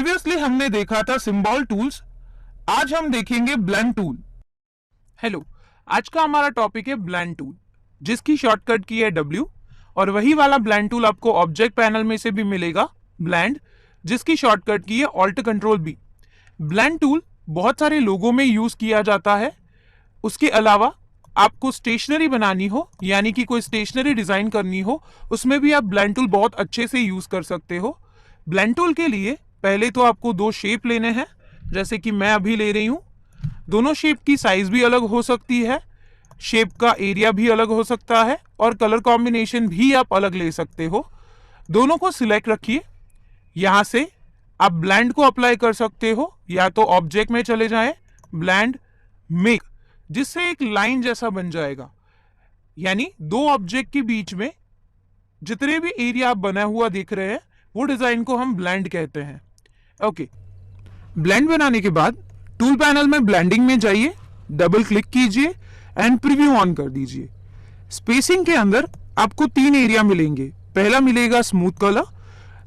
Previously हमने देखा था सिंबल टूल्स, आज हम देखेंगे ब्लेंड टूल। हेलो, आज का हमारा टॉपिक है ब्लेंड टूल, जिसकी शॉर्टकट की है W, और वही वाला ब्लेंड टूल आपको ऑब्जेक्ट पैनल में से भी मिलेगा, ब्लेंड, जिसकी शॉर्टकट की है alt control B। Blend tool बहुत सारे लोगों में यूज किया जाता है। उसके अलावा आपको स्टेशनरी बनानी हो, यानी कि कोई स्टेशनरी डिजाइन करनी हो, उसमें भी आप ब्लेंड टूल बहुत अच्छे से यूज कर सकते हो। ब्लेंड टूल के लिए पहले तो आपको दो शेप लेने हैं, जैसे कि मैं अभी ले रही हूं। दोनों शेप की साइज भी अलग हो सकती है, शेप का एरिया भी अलग हो सकता है, और कलर कॉम्बिनेशन भी आप अलग ले सकते हो। दोनों को सिलेक्ट रखिए। यहां से आप ब्लेंड को अप्लाई कर सकते हो, या तो ऑब्जेक्ट में चले जाएं, ब्लेंड मेक, जिससे एक लाइन जैसा बन जाएगा, यानी दो ऑब्जेक्ट के बीच में जितने भी एरिया आप बना हुआ देख रहे हैं वो डिजाइन को हम ब्लेंड कहते हैं। ओके, ब्लेंड बनाने के बाद टूल पैनल में ब्लेंडिंग में जाइए, डबल क्लिक कीजिए एंड प्रीव्यू ऑन कर दीजिए। स्पेसिंग के अंदर आपको तीन एरिया मिलेंगे। पहला मिलेगा स्मूथ कलर।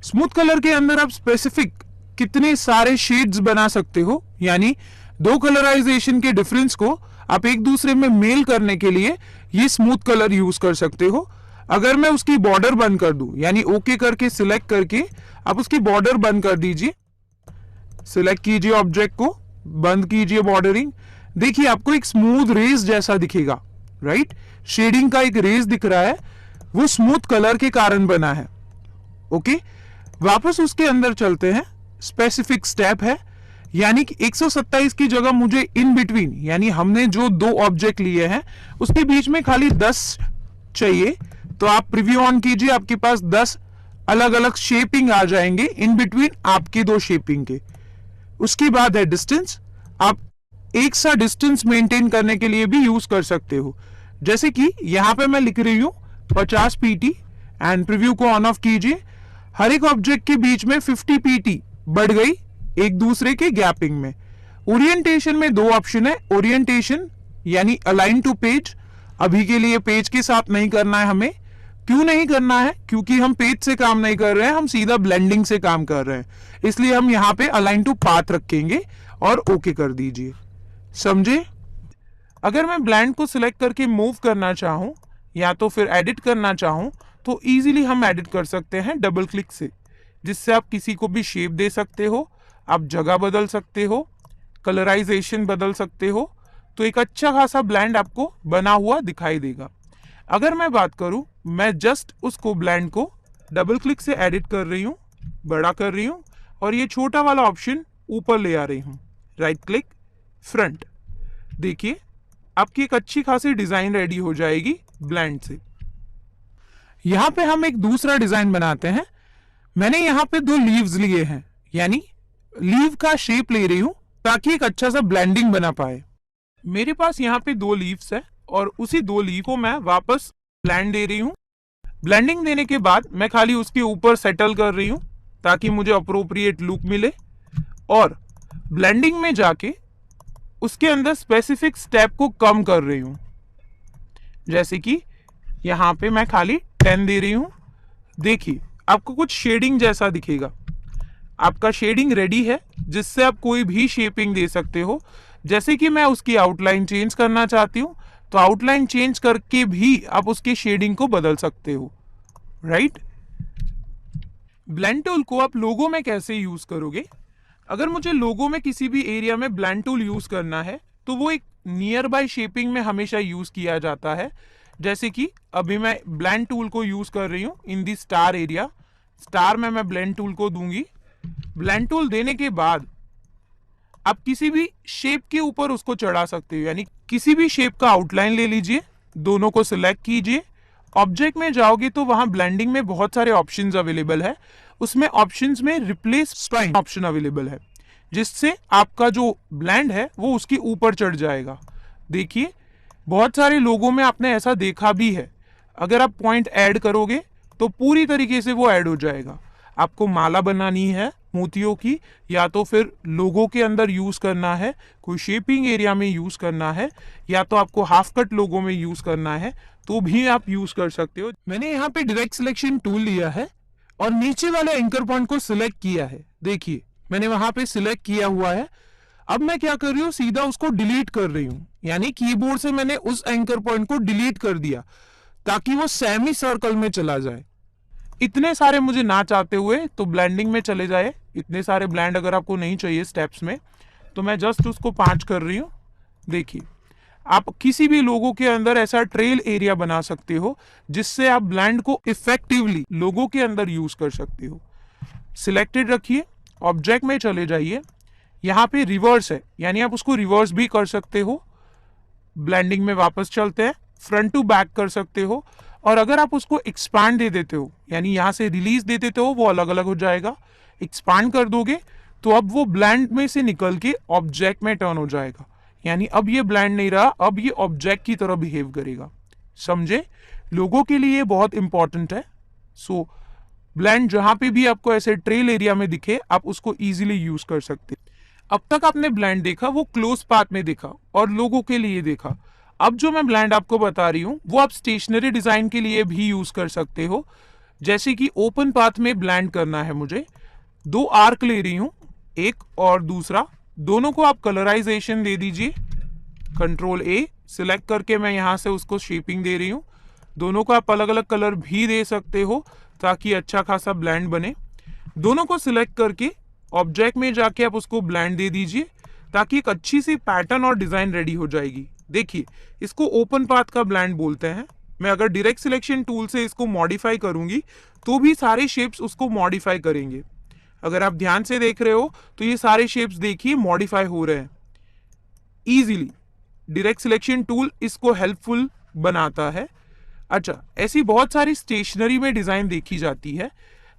स्मूथ कलर के अंदर आप स्पेसिफिक कितने सारे शेड्स बना सकते हो, यानी दो कलराइजेशन के डिफरेंस को आप एक दूसरे में मेल करने के लिए ये स्मूथ कलर यूज कर सकते हो। अगर मैं उसकी बॉर्डर बंद कर दूं, यानी ओके करके सिलेक्ट करके आप उसकी बॉर्डर बंद कर दीजिए। सिलेक्ट कीजिए ऑब्जेक्ट को, बंद कीजिए बॉर्डरिंग। देखिए आपको एक स्मूथ रेस जैसा दिखेगा, राइट? शेडिंग का एक रेस दिख रहा है, वो स्मूथ कलर के कारण बना है। ओके, वापस उसके अंदर चलते हैं। स्पेसिफिक स्टेप है, यानी कि 127 की जगह मुझे इन बिटवीन, यानी हमने जो दो ऑब्जेक्ट लिए हैं उसके बीच में खाली 10 चाहिए, तो आप प्रीव्यू ऑन कीजिए। आपके पास 10 अलग अलग शेपिंग आ जाएंगे इन बिटवीन आपके दो शेपिंग के। उसके बाद है डिस्टेंस। आप एक सा डिस्टेंस मेंटेन करने के लिए भी यूज कर सकते हो, जैसे कि यहां पे मैं लिख रही हूं 50 PT एंड प्रीव्यू को ऑन ऑफ कीजिए। हर एक ऑब्जेक्ट के बीच में 50 PT बढ़ गई एक दूसरे के गैपिंग में। ओरिएंटेशन में दो ऑप्शन है। ओरिएंटेशन यानी अलाइन टू पेज, अभी के लिए पेज के साथ नहीं करना है हमें। क्यों नहीं करना है? क्योंकि हम पेज से काम नहीं कर रहे हैं, हम सीधा ब्लेंडिंग से काम कर रहे हैं, इसलिए हम यहां पे अलाइन टू पाथ रखेंगे और ओके कर दीजिए। समझे? अगर मैं ब्लेंड को सिलेक्ट करके मूव करना चाहूं या तो फिर एडिट करना चाहूं, तो इजीली हम एडिट कर सकते हैं डबल क्लिक से, जिससे आप किसी को भी शेप दे सकते हो, आप जगह बदल सकते हो, कलराइजेशन बदल सकते हो, तो एक अच्छा खासा ब्लेंड आपको बना हुआ दिखाई देगा। अगर मैं बात करूं, मैं जस्ट उसको ब्लेंड को डबल क्लिक से एडिट कर रही हूं, बड़ा कर रही हूं, और ये छोटा वाला ऑप्शन ऊपर ले आ रही हूं, राइट क्लिक, फ्रंट। देखिए आपकी एक अच्छी खासी डिजाइन रेडी हो जाएगी ब्लेंड से। यहां पे हम एक दूसरा डिजाइन बनाते हैं। मैंने यहां पे दो लीव्स लिए हैं, यानी लीव का शेप ले रही हूं ताकि एक अच्छा सा ब्लेंडिंग बना पाए। मेरे पास यहाँ पे दो लीव्स है, और उसी दो लीव को मैं वापस ब्लेंड दे रही हूं। ब्लेंडिंग देने के बाद मैं खाली उसके ऊपर सेटल कर रही हूं ताकि मुझे अप्रोप्रिएट लुक मिले, और ब्लेंडिंग में जाके उसके अंदर स्पेसिफिक स्टेप को कम कर रही हूं, जैसे कि यहां पे मैं खाली 10 दे रही हूं। देखिए आपको कुछ शेडिंग जैसा दिखेगा। आपका शेडिंग रेडी है, जिससे आप कोई भी शेपिंग दे सकते हो। जैसे कि मैं उसकी आउटलाइन चेंज करना चाहती हूं, तो आउटलाइन चेंज करके भी आप उसकी शेडिंग को बदल सकते हो, राइट? ब्लेंड टूल को आप लोगो में कैसे यूज करोगे? अगर मुझे लोगो में किसी भी एरिया में ब्लेंड टूल यूज करना है, तो वो एक नियर बाय शेपिंग में हमेशा यूज किया जाता है। जैसे कि अभी मैं ब्लेंड टूल को यूज कर रही हूं इन दी स्टार एरिया। स्टार में मैं ब्लेंड टूल को दूंगी। ब्लेंड टूल देने के बाद आप किसी भी शेप के ऊपर उसको चढ़ा सकते हो, यानी किसी भी शेप का आउटलाइन ले लीजिए, दोनों को सिलेक्ट कीजिए। ऑब्जेक्ट में जाओगे तो वहां ब्लेंडिंग में बहुत सारे ऑप्शंस अवेलेबल है। उसमें ऑप्शंस में रिप्लेस स्पाइन ऑप्शन अवेलेबल है, जिससे आपका जो ब्लेंड है वो उसके ऊपर चढ़ जाएगा। देखिए बहुत सारे लोगों में आपने ऐसा देखा भी है। अगर आप पॉइंट ऐड करोगे तो पूरी तरीके से वो ऐड हो जाएगा। आपको माला बनानी है मोतियों की, या तो फिर लोगों के अंदर यूज करना है, कोई शेपिंग एरिया में यूज करना है, या तो आपको हाफ कट लोगों में यूज करना है, तो भी आप यूज कर सकते हो। मैंने यहाँ पे डायरेक्ट सिलेक्शन टूल लिया है और नीचे वाले एंकर पॉइंट को सिलेक्ट किया है। देखिए मैंने वहां पे सिलेक्ट किया हुआ है। अब मैं क्या कर रही हूँ, सीधा उसको डिलीट कर रही हूँ, यानी कीबोर्ड से मैंने उस एंकर पॉइंट को डिलीट कर दिया ताकि वो सेमी सर्कल में चला जाए। इतने सारे मुझे ना चाहते हुए तो ब्लेंडिंग में चले जाए, इतने सारे ब्लेंड अगर आपको नहीं चाहिए स्टेप्स में, तो मैं जस्ट उसको 5 कर रही हूँ। देखिए, आप किसी भी लोगों के अंदर ऐसा ट्रेल एरिया बना सकते हो जिससे आप ब्लेंड को इफेक्टिवली लोगों के अंदर यूज कर सकते हो। सिलेक्टेड रखिए, ऑब्जेक्ट में चले जाइए, यहाँ पे रिवर्स है, यानी आप उसको रिवर्स भी कर सकते हो। ब्लेंडिंग में वापस चलते हैं, फ्रंट टू बैक कर सकते हो। और अगर आप उसको एक्सपांड दे देते हो, यानी यहाँ से रिलीज दे देते हो, वो अलग अलग हो जाएगा। एक्सपांड कर दोगे तो अब वो ब्लेंड में से निकल के ऑब्जेक्ट में टर्न हो जाएगा, यानी अब ये ब्लेंड नहीं रहा, अब ये ऑब्जेक्ट की तरह बिहेव करेगा। समझे? लोगों के लिए बहुत इंपॉर्टेंट है। सो ब्लेंड जहां पे भी आपको ऐसे ट्रेल एरिया में दिखे, आप उसको इजीली यूज कर सकते। अब तक आपने ब्लेंड देखा वो क्लोज पाथ में देखा और लोगों के लिए देखा। अब जो मैं ब्लेंड आपको बता रही हूं वो आप स्टेशनरी डिजाइन के लिए भी यूज कर सकते हो। जैसे कि ओपन पाथ में ब्लेंड करना है मुझे, 2 आर्क ले रही हूं, एक और दूसरा, दोनों को आप कलराइजेशन दे दीजिए। कंट्रोल ए सिलेक्ट करके मैं यहां से उसको शेपिंग दे रही हूं। दोनों को आप अलग अलग कलर भी दे सकते हो ताकि अच्छा खासा ब्लेंड बने। दोनों को सिलेक्ट करके ऑब्जेक्ट में जाके आप उसको ब्लेंड दे दीजिए ताकि एक अच्छी सी पैटर्न और डिजाइन रेडी हो जाएगी। देखिए, इसको ओपन पाथ का ब्लेंड बोलते हैं। मैं अगर डायरेक्ट सिलेक्शन टूल से इसको मॉडिफाई करूंगी तो भी सारे शेप्स उसको मॉडिफाई करेंगे। अगर आप ध्यान से देख रहे हो तो ये सारे शेप्स देखिए मॉडिफाई हो रहे हैं इजीली। डायरेक्ट सिलेक्शन टूल इसको हेल्पफुल बनाता है। अच्छा, ऐसी बहुत सारी स्टेशनरी में डिजाइन देखी जाती है।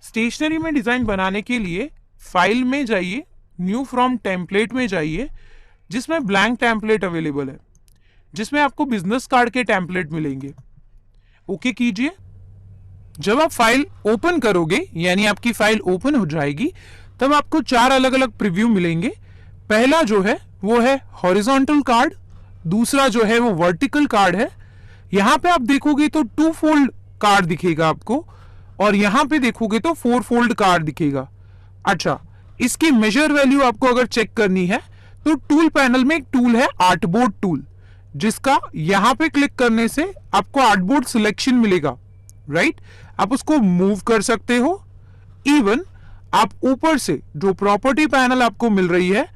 स्टेशनरी में डिजाइन बनाने के लिए फाइल में जाइए, न्यू फ्रॉम टेम्पलेट में जाइए, जिसमें ब्लैंक टेम्पलेट अवेलेबल है, जिसमें आपको बिजनेस कार्ड के टेम्पलेट मिलेंगे। ओके कीजिए। जब आप फाइल ओपन करोगे, यानी आपकी फाइल ओपन हो जाएगी, तब आपको 4 अलग अलग प्रीव्यू मिलेंगे। पहला जो है वो है हॉरिजॉन्टल कार्ड, दूसरा जो है वो वर्टिकल कार्ड है। यहां पे आप देखोगे तो 2 फोल्ड कार्ड दिखेगा आपको, और यहां पे देखोगे तो 4 फोल्ड कार्ड दिखेगा। अच्छा, इसकी मेजर वैल्यू आपको अगर चेक करनी है तो टूल पैनल में एक टूल है आर्टबोर्ड टूल, जिसका यहां पे क्लिक करने से आपको आर्टबोर्ड सिलेक्शन मिलेगा। राइट, आप उसको मूव कर सकते हो। इवन आप ऊपर से जो प्रॉपर्टी पैनल आपको मिल रही है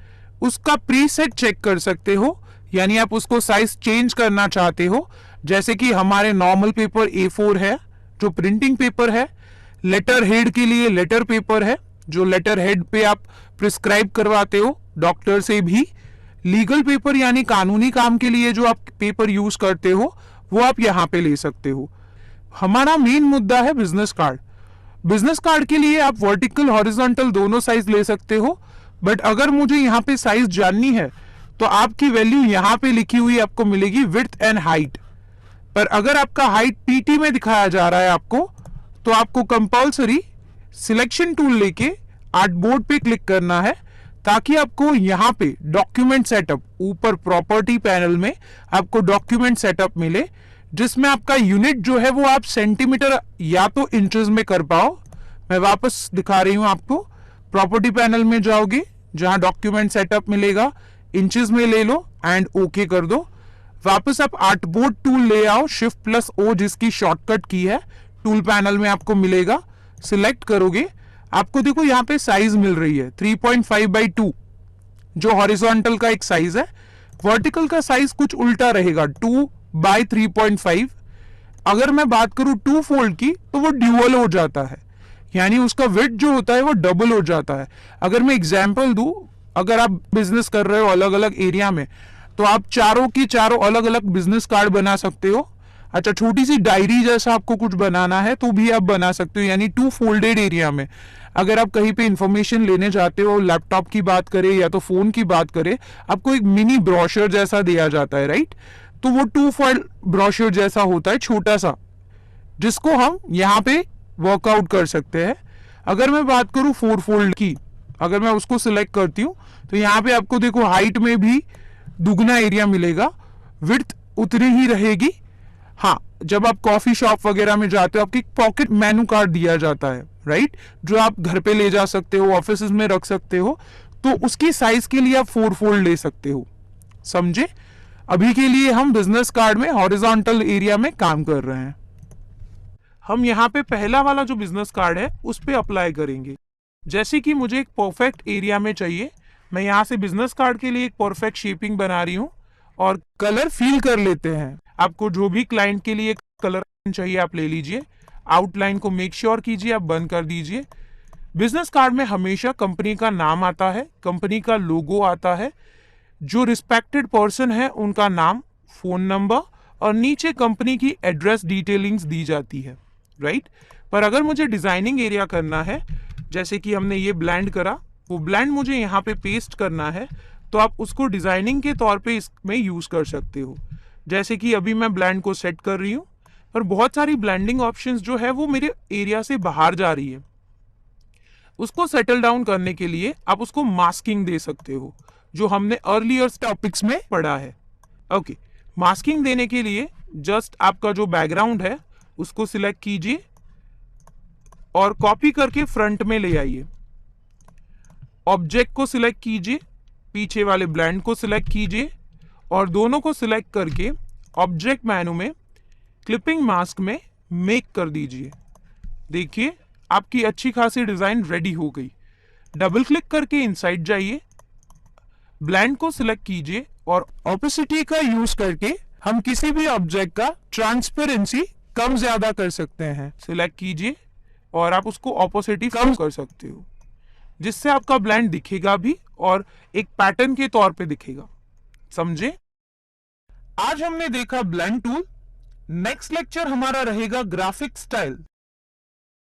उसका प्रीसेट चेक कर सकते हो, यानी आप उसको साइज चेंज करना चाहते हो। जैसे कि हमारे नॉर्मल पेपर A4 है जो प्रिंटिंग पेपर है, लेटर हेड के लिए लेटर पेपर है जो लेटर हेड पे आप प्रिस्क्राइब करवाते हो डॉक्टर से भी, लीगल पेपर यानी कानूनी काम के लिए जो आप पेपर यूज करते हो वो आप यहां पे ले सकते हो। हमारा मेन मुद्दा है बिजनेस कार्ड। बिजनेस कार्ड के लिए आप वर्टिकल हॉरिजॉन्टल दोनों साइज ले सकते हो, बट अगर मुझे यहाँ पे साइज जाननी है तो आपकी वैल्यू यहाँ पे लिखी हुई आपको मिलेगी विड्थ एंड हाइट। पर अगर आपका हाइट पीटी में दिखाया जा रहा है आपको, तो आपको कंपल्सरी सिलेक्शन टूल लेके आर्टबोर्ड पे क्लिक करना है ताकि आपको यहाँ पे डॉक्यूमेंट सेटअप, ऊपर प्रॉपर्टी पैनल में आपको डॉक्यूमेंट सेटअप मिले, जिसमें आपका यूनिट जो है वो आप सेंटीमीटर या तो इंचेस में कर पाओ। मैं वापस दिखा रही हूं आपको, प्रॉपर्टी पैनल में जाओगे, जहां डॉक्यूमेंट सेटअप मिलेगा, इंचेस में ले लो एंड ओके कर दो। वापस आप आर्टबोर्ड टूल ले आओ, Shift+O जिसकी शॉर्टकट की है, टूल पैनल में आपको मिलेगा, सिलेक्ट करोगे, आपको देखो यहाँ पे साइज मिल रही है 3.5/2 जो हॉरिजॉन्टल का एक साइज है। वर्टिकल का साइज कुछ उल्टा रहेगा 2/3.5। अगर मैं बात करूं 2 फोल्ड की तो वो ड्यूअल हो जाता है, यानी उसका विड्थ जो होता है वो डबल हो जाता है। अगर मैं एग्जांपल दूं, अगर आप बिजनेस कर रहे हो अलग अलग एरिया में, तो आप चारों की चारों अलग अलग बिजनेस कार्ड बना सकते हो। अच्छा, छोटी सी डायरी जैसा आपको कुछ बनाना है तो भी आप बना सकते हो, यानी 2 फोल्डेड एरिया में। अगर आप कहीं पे इंफॉर्मेशन लेने जाते हो, लैपटॉप की बात करें या तो फोन की बात करें, आपको एक मिनी ब्रोशर जैसा दिया जाता है, राइट? तो वो 2 फोल्ड ब्रोशर जैसा होता है, छोटा सा, जिसको हम यहाँ पे वर्कआउट कर सकते हैं। अगर मैं बात करूं 4 फोल्ड की, अगर मैं उसको सिलेक्ट करती हूं तो यहाँ पे आपको देखो हाइट में भी दुगना एरिया मिलेगा, विड्थ उतनी ही रहेगी। हाँ, जब आप कॉफी शॉप वगैरह में जाते हो आपकी पॉकेट मेनू कार्ड दिया जाता है, राइट, जो आप घर पे ले जा सकते हो, ऑफिस में रख सकते हो, तो उसकी साइज के लिए आप 4 फोल्ड ले सकते हो। समझे? अभी के लिए हम बिजनेस कार्ड में हॉरिजॉन्टल एरिया में काम कर रहे हैं। हम यहाँ पे पहला वाला जो बिजनेस कार्ड है उस पे अप्लाई करेंगे। जैसे कि मुझे एक परफेक्ट एरिया में चाहिए, मैं यहाँ से बिजनेस कार्ड के लिए एक परफेक्ट शेपिंग बना रही हूँ और कलर फील कर लेते हैं। आपको जो भी क्लाइंट के लिए कलर चाहिए आप ले लीजिए। आउटलाइन को मेक श्योर कीजिए, आप बंद कर दीजिए। बिजनेस कार्ड में हमेशा कंपनी का नाम आता है, कंपनी का लोगो आता है, जो रिस्पेक्टेड पर्सन है उनका नाम, फोन नंबर और नीचे कंपनी की एड्रेस डिटेलिंग्स दी जाती है, राइट। पर अगर मुझे डिजाइनिंग एरिया करना है, जैसे कि हमने ये ब्लेंड करा, वो ब्लेंड मुझे यहाँ पे पेस्ट करना है, तो आप उसको डिजाइनिंग के तौर पे इसमें यूज कर सकते हो। जैसे कि अभी मैं ब्लेंड को सेट कर रही हूँ, पर बहुत सारी ब्लेंडिंग ऑप्शंस जो है वो मेरे एरिया से बाहर जा रही है। उसको सेटल डाउन करने के लिए आप उसको मास्किंग दे सकते हो, जो हमने अर्लियर टॉपिक्स में पढ़ा है। ओके, मास्किंग देने के लिए जस्ट आपका जो बैकग्राउंड है उसको सिलेक्ट कीजिए और कॉपी करके फ्रंट में ले आइए। ऑब्जेक्ट को सिलेक्ट कीजिए, पीछे वाले ब्लेंड को सिलेक्ट कीजिए और दोनों को सिलेक्ट करके ऑब्जेक्ट मेनू में क्लिपिंग मास्क में मेक कर दीजिए। देखिए आपकी अच्छी खासी डिजाइन रेडी हो गई। डबल क्लिक करके इनसाइड जाइए, ब्लेंड को सिलेक्ट कीजिए और ऑपेसिटी का यूज करके हम किसी भी ऑब्जेक्ट का ट्रांसपेरेंसी कम ज्यादा कर सकते हैं। सिलेक्ट कीजिए और आप उसको ऑपोसिटी कम कर सकते हो, जिससे आपका ब्लेंड दिखेगा भी और एक पैटर्न के तौर पे दिखेगा। समझे? आज हमने देखा ब्लेंड टूल। नेक्स्ट लेक्चर हमारा रहेगा ग्राफिक स्टाइल।